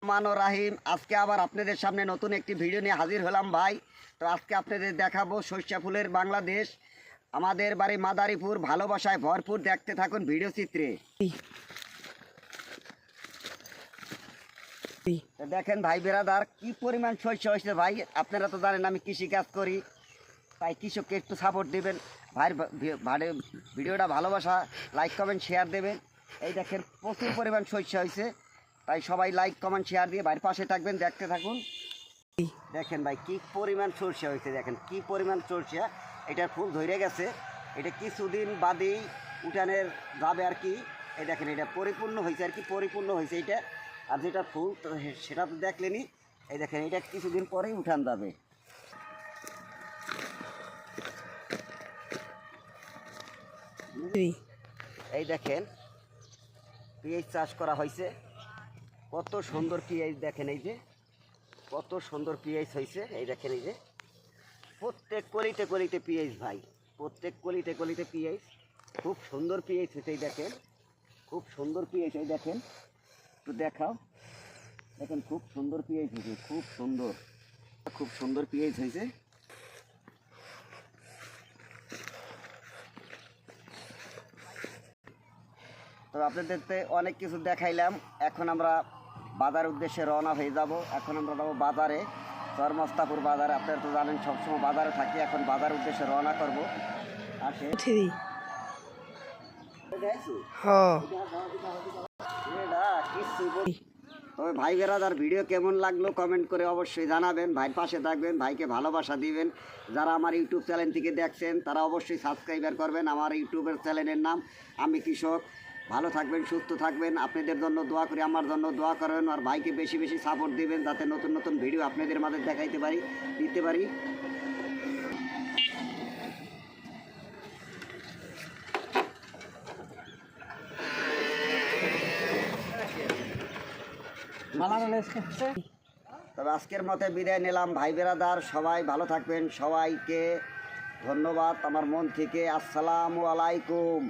মান রাহিম আজকে আবার আপনাদের সামনে নতুন একটি ভিডিও নিয়ে হাজির হলাম ভাই। তো আজকে আপনাদের দেখাবো সরিষা ফুলের বাংলাদেশ। আমাদের বাড়ি মাদারীপুর, ভালোবাসায় ভরপুর। দেখতে থাকুন ভিডিও চিত্রে। দেখেন ভাই বেরাদার কি পরিমাণ শস্য হয়েছে ভাই। আপনারা তো জানেন আমি কৃষিকাজ করি, তাই কৃষককে একটু সাপোর্ট দেবেন ভাইয়ের ভিডিওটা ভালোবাসা, লাইক কমেন্ট শেয়ার দেবেন। এই দেখেন প্রচুর পরিমাণ শস্য হয়েছে, তাই সবাই লাইক কমেন্ট শেয়ার দিয়ে ভাইয়ের পাশে থাকবেন। দেখতে থাকুন। দেখেন ভাই কি পরিমাণ সরষে হয়েছে, দেখেন কি পরিমাণ সরষে। এটার ফুল ধরে গেছে, এটা কিছুদিন বাদেই উঠানের যাবে আর কি। এই দেখেন এটা পরিপূর্ণ হয়েছে আর কি, পরিপূর্ণ হয়েছে এটা। আর যেটা ফুল তো সেটা তো দেখলেনি। এই দেখেন এটা কিছুদিন পরেই উঠান যাবে। এই দেখেন পেঁয়াজ চাষ করা হয়েছে, কত সুন্দর পেঁয়াজ। দেখেন এই যে কত সুন্দর পেঁয়াজ হয়েছে। এই দেখেন এই যে প্রত্যেক কলিতে কলিতে পেঁয়াজ ভাই, প্রত্যেক কলিতে কলিতে পেঁয়াজ। খুব সুন্দর পেঁয়াজ হয়েছে। এই দেখেন খুব সুন্দর পেঁয়াজ। এই দেখেন একটু দেখাও, দেখেন খুব সুন্দর পেঁয়াজ হয়েছে, খুব সুন্দর, খুব সুন্দর পেঁয়াজ হয়েছে। তো আপনাদেরতে অনেক কিছু দেখাইলাম। এখন আমরা বাজার উদ্দেশ্যে রওনা হয়ে যাব। এখন আমরা যাবো বাজারে, চরমস্তাপুর বাজারে। আপনারা তো জানেন সবসময় বাজারে থাকি, এখন বাজার উদ্দেশ্যে রওনা করব। আসে তবে ভাই বেরাদার ভিডিও কেমন লাগলো কমেন্ট করে অবশ্যই জানাবেন। ভাইয়ের পাশে থাকবেন, ভাইকে ভালোবাসা দিবেন। যারা আমার ইউটিউব চ্যানেল থেকে দেখছেন তারা অবশ্যই সাবস্ক্রাইবার করবেন। আমার ইউটিউবের চ্যানেলের নাম আমি কৃষক। ভালো থাকবেন, সুস্থ থাকবেন। আপনাদের জন্য দোয়া করি, আমার জন্য দোয়া করবেন। আর ভাইকে বেশি বেশি সাপোর্ট দিবেন, যাতে নতুন নতুন ভিডিও আপনাদের মাঝে দেখাইতে পারি, দিতে পারি। তবে আজকের মতে বিদায় নিলাম ভাই বেরাদার। সবাই ভালো থাকবেন, সবাইকে ধন্যবাদ আমার মন থেকে। আসসালামু আলাইকুম।